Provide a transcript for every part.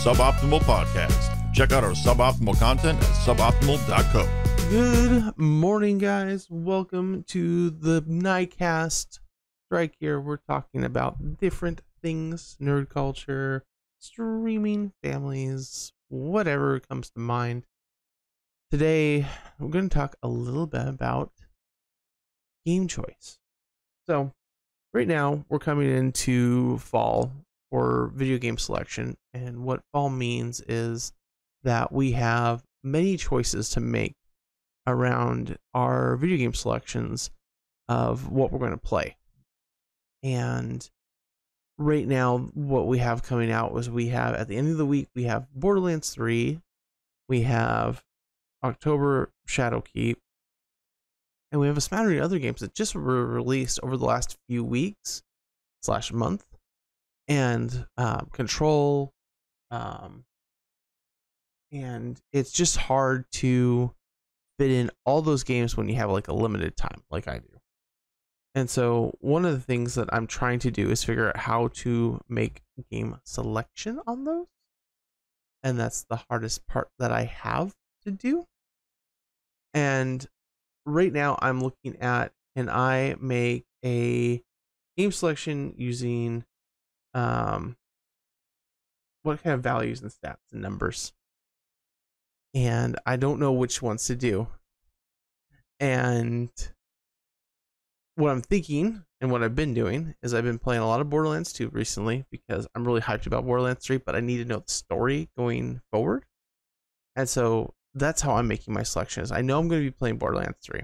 Suboptimal Podcast. Check out our suboptimal content at suboptimal.co. Good morning, guys. Welcome to the NighCast. Drykk here. We're talking about different things, nerd culture, streaming, families, whatever comes to mind. Today, we're going to talk a little bit about game choice. So, right now, we're coming into fall for video game selection, and what fall means is that we have many choices to make around our video game selections of what we're going to play. And right now, what we have coming out was we have, at the end of the week, we have Borderlands 3, we have October Shadowkeep, and we have a smattering of other games that just were released over the last few weeks / month, and Control, and it's just hard to fit in all those games when you have like a limited time like I do. And so one of the things that I'm trying to do is figure out how to make game selection on those. And that's the hardest part that I have to do. And right now I'm looking at, can I make a game selection using what kind of values and stats and numbers? And I don't know which ones to do. And what I'm thinking and what I've been doing is I've been playing a lot of Borderlands 2 recently because I'm really hyped about Borderlands 3, but I need to know the story going forward. And so that's how I'm making my selections. I know I'm going to be playing Borderlands 3.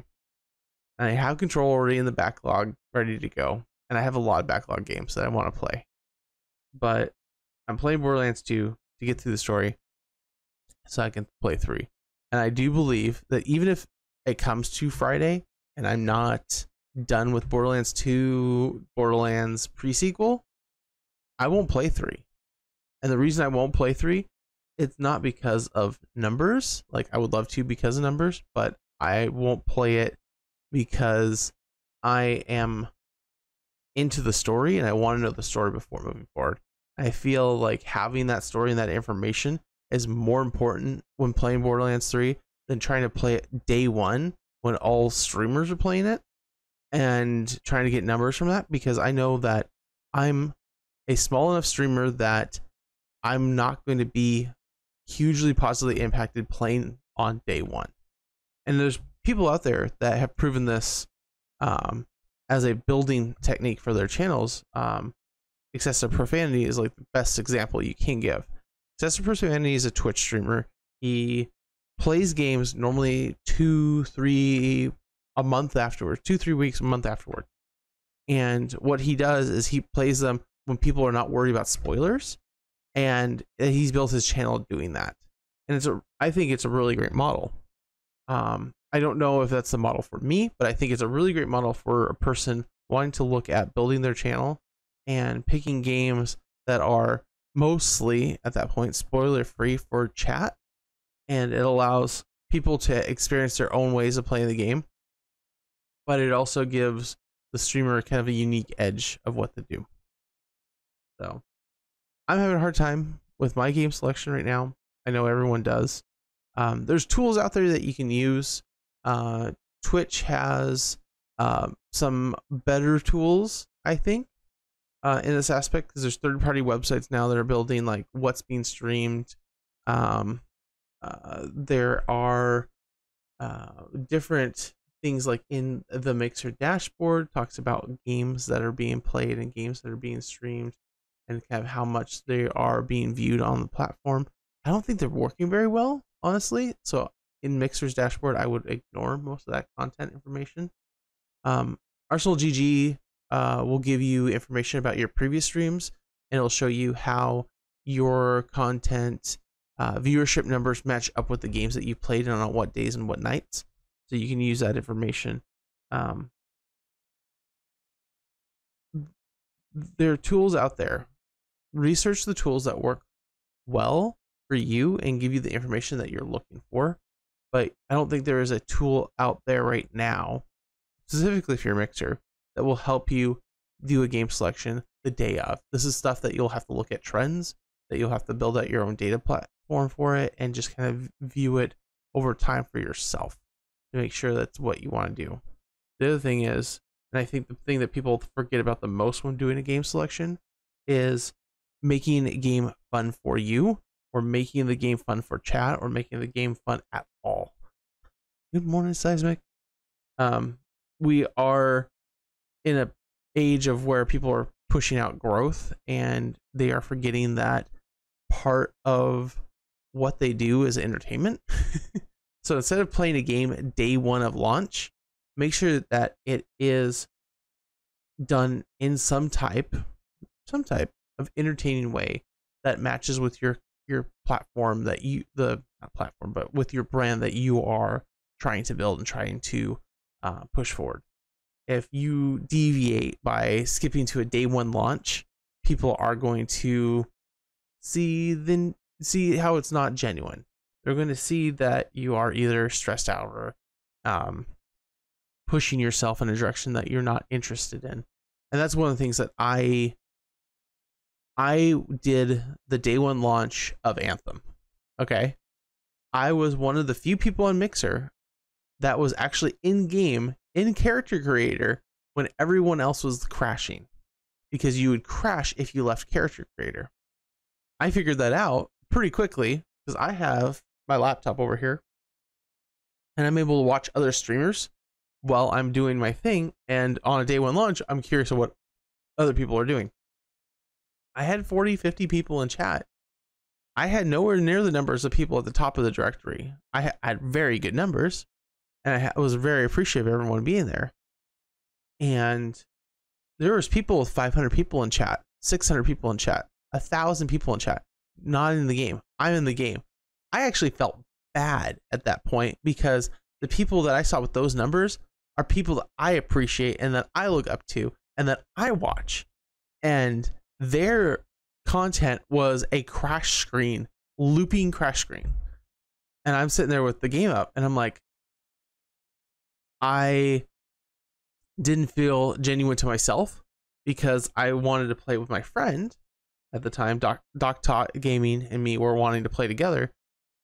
And I have Control already in the backlog ready to go. And I have a lot of backlog games that I want to play. But I'm playing Borderlands 2 to get through the story so I can play 3. And I do believe that even if it comes to Friday and I'm not done with Borderlands 2, Borderlands pre-sequel, I won't play 3. And the reason I won't play 3, it's not because of numbers. Like, I would love to because of numbers, but I won't play it because I am into the story and I want to know the story before moving forward. I feel like having that story and that information is more important when playing Borderlands 3 than trying to play it day one when all streamers are playing it and trying to get numbers from that, because I know that I'm a small enough streamer that I'm not going to be hugely positively impacted playing on day one. And there's people out there that have proven this as a building technique for their channels. Excessive Profanity is like the best example you can give. Excessive Profanity is a Twitch streamer. He plays games normally 2-3 a month afterwards, 2-3 weeks, a month afterward. And what he does is he plays them when people are not worried about spoilers, and he's built his channel doing that. And I think it's a really great model. I don't know if that's the model for me, but I think it's a really great model for a person wanting to look at building their channel and picking games that are mostly at that point spoiler free for chat, and it allows people to experience their own ways of playing the game, but it also gives the streamer kind of a unique edge of what to do. So I'm having a hard time with my game selection right now. I know everyone does. There's tools out there that you can use. Twitch has some better tools, I think, in this aspect, because there's third-party websites now that are building like what's being streamed. There are different things like in the Mixer dashboard talks about games that are being played and games that are being streamed and kind of how much they are being viewed on the platform. I don't think they're working very well, honestly. So in Mixer's dashboard, I would ignore most of that content information. Arsenal GG will give you information about your previous streams, and it'll show you how your content viewership numbers match up with the games that you played and on what days and what nights. So you can use that information. There are tools out there. Research the tools that work well for you and give you the information that you're looking for. But I don't think there is a tool out there right now, specifically for your Mixer, that will help you do a game selection the day of. This is stuff that you'll have to look at trends that you'll have to build out your own data platform for it and just kind of view it over time for yourself to make sure that's what you want to do. The other thing is, and I think the thing that people forget about the most when doing a game selection is making a game fun for you, or making the game fun for chat, or making the game fun at all. Good morning, Seismic. We are in a age of where people are pushing out growth, and they are forgetting that part of what they do is entertainment. So instead of playing a game day one of launch, make sure that it is done in some type of entertaining way that matches with your platform, that you, the not platform, but with your brand that you are trying to build and trying to push forward. If you deviate by skipping to a day one launch, people are going to see how it's not genuine. They're going to see that you are either stressed out or pushing yourself in a direction that you're not interested in. And that's one of the things that I did the day one launch of Anthem. Okay. I was one of the few people on Mixer that was actually in game, in character creator, when everyone else was crashing, because you would crash if you left character creator. I figured that out pretty quickly because I have my laptop over here and I'm able to watch other streamers while I'm doing my thing. And on a day one launch, I'm curious of what other people are doing. I had 40, 50 people in chat. I had nowhere near the numbers of people at the top of the directory. I had very good numbers, and I was very appreciative of everyone being there. And there was people with 500 people in chat, 600 people in chat, 1,000 people in chat, not in the game. I'm in the game. I actually felt bad at that point because the people that I saw with those numbers are people that I appreciate and that I look up to and that I watch. And their content was a crash screen, looping crash screen. And I'm sitting there with the game up and I'm like, I didn't feel genuine to myself because I wanted to play with my friend at the time. Doc Tot Gaming and me were wanting to play together,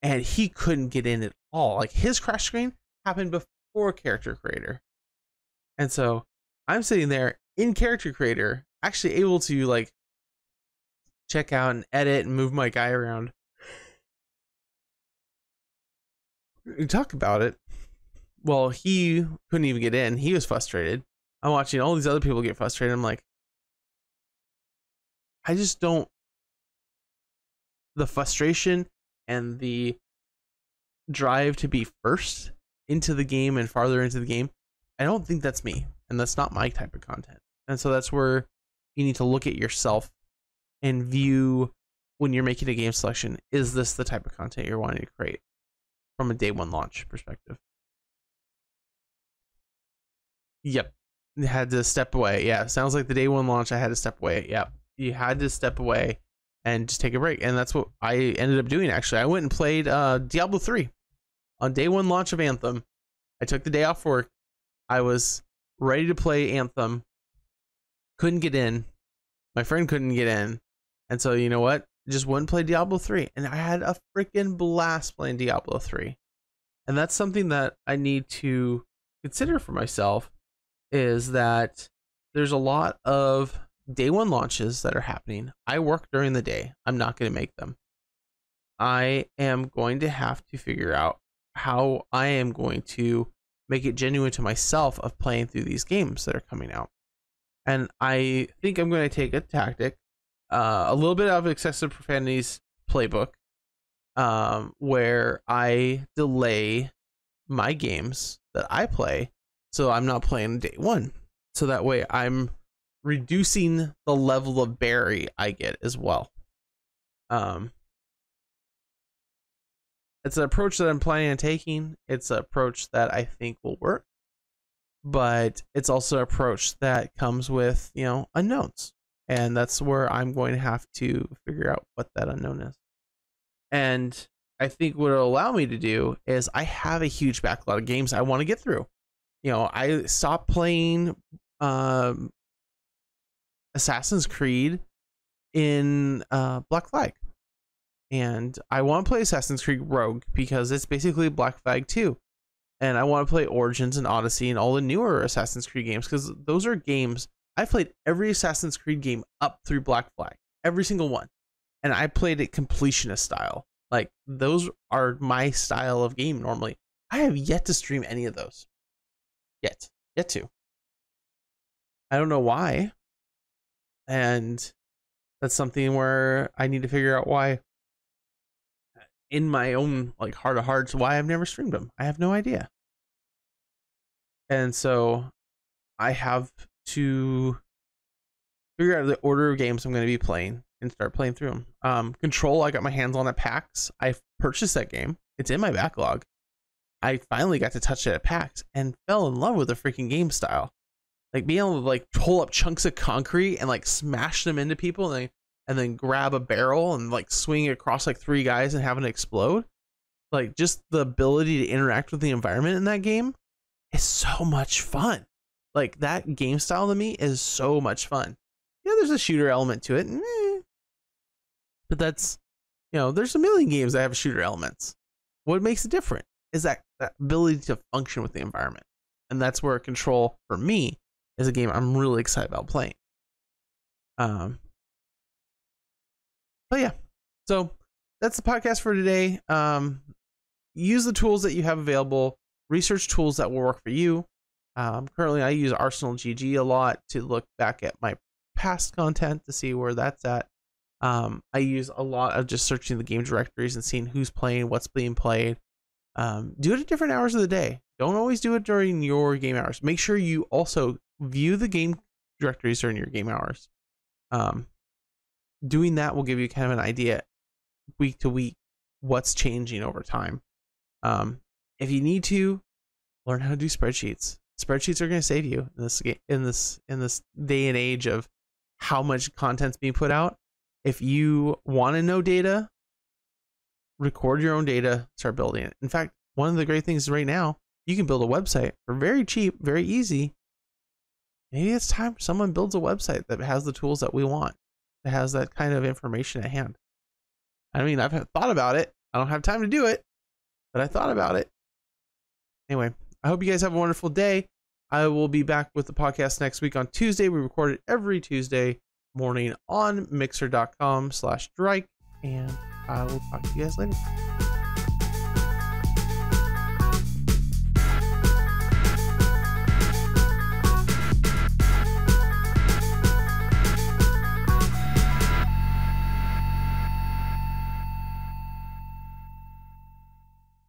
and he couldn't get in at all. Like, his crash screen happened before character creator. And so I'm sitting there in character creator, actually able to like check out and edit and move my guy around. You talk about it. Well, he couldn't even get in. He was frustrated. I'm watching all these other people get frustrated. I'm like, I just don't. The frustration and the drive to be first into the game and farther into the game, I don't think that's me. And that's not my type of content. And so that's where you need to look at yourself and view when you're making a game selection. Is this the type of content you're wanting to create from a day one launch perspective? Yep. You had to step away. Yeah. Sounds like the day one launch, I had to step away. Yep. You had to step away and just take a break. And that's what I ended up doing, actually. I went and played Diablo 3 on day one launch of Anthem. I took the day off work. I was ready to play Anthem. Couldn't get in. My friend couldn't get in. And so, you know what? Just went and played Diablo 3. And I had a freaking blast playing Diablo 3. And that's something that I need to consider for myself, is that there's a lot of day one launches that are happening. I work during the day. I'm not going to make them. I am going to have to figure out how I am going to make it genuine to myself of playing through these games that are coming out. And I think I'm going to take a tactic, a little bit out of Excessive Profanity's playbook, where I delay my games that I play so I'm not playing day one. So that way I'm reducing the level of berry I get as well. It's an approach that I'm planning on taking. It's an approach that I think will work, but it's also an approach that comes with, you know, unknowns. And that's where I'm going to have to figure out what that unknown is. And I think what it'll allow me to do is I have a huge backlog of games I want to get through. You know, I stopped playing Assassin's Creed in Black Flag. and I want to play Assassin's Creed Rogue because it's basically Black Flag 2. And I want to play Origins and Odyssey and all the newer Assassin's Creed games because those are games. I've played every Assassin's Creed game up through Black Flag, every single one. And I played it completionist style. Like, those are my style of game normally. I have yet to stream any of those. Yet to. I don't know why. And that's something where I need to figure out why. In my own like heart of hearts, why I've never streamed them. I have no idea. And so I have to figure out the order of games I'm going to be playing and start playing through them. Control, I got my hands on at PAX. I purchased that game. It's in my backlog. I finally got to touch it at PAX and fell in love with the freaking game style. Like being able to like pull up chunks of concrete and like smash them into people and then grab a barrel and like swing it across like 3 guys and have it explode. Like just the ability to interact with the environment in that game is so much fun. Like that game style to me is so much fun. Yeah, there's a shooter element to it. But that's, there's a million games that have shooter elements. What makes it different is that ability to function with the environment. And that's where Control, for me, is a game I'm really excited about playing. But yeah, so that's the podcast for today. Use the tools that you have available. Research tools that will work for you. Currently, I use Arsenal GG a lot to look back at my past content to see where that's at. I use a lot of just searching the game directories and seeing who's playing, what's being played. Do it at different hours of the day. Don't always do it during your game hours. Make sure you also view the game directories during your game hours. Doing that will give you kind of an idea week to week what's changing over time. If you need to, learn how to do spreadsheets. Spreadsheets are going to save you in this day and age of how much content's being put out. If you want to know data, record your own data, start building it. In fact, one of the great things right now, you can build a website for very cheap, very easy. Maybe it's time someone builds a website that has the tools that we want, that has that kind of information at hand. I mean, I've thought about it. I don't have time to do it, but I thought about it. Anyway, I hope you guys have a wonderful day. I will be back with the podcast next week on Tuesday. We record it every Tuesday morning on mixer.com/Drykk, and I will talk to you guys later.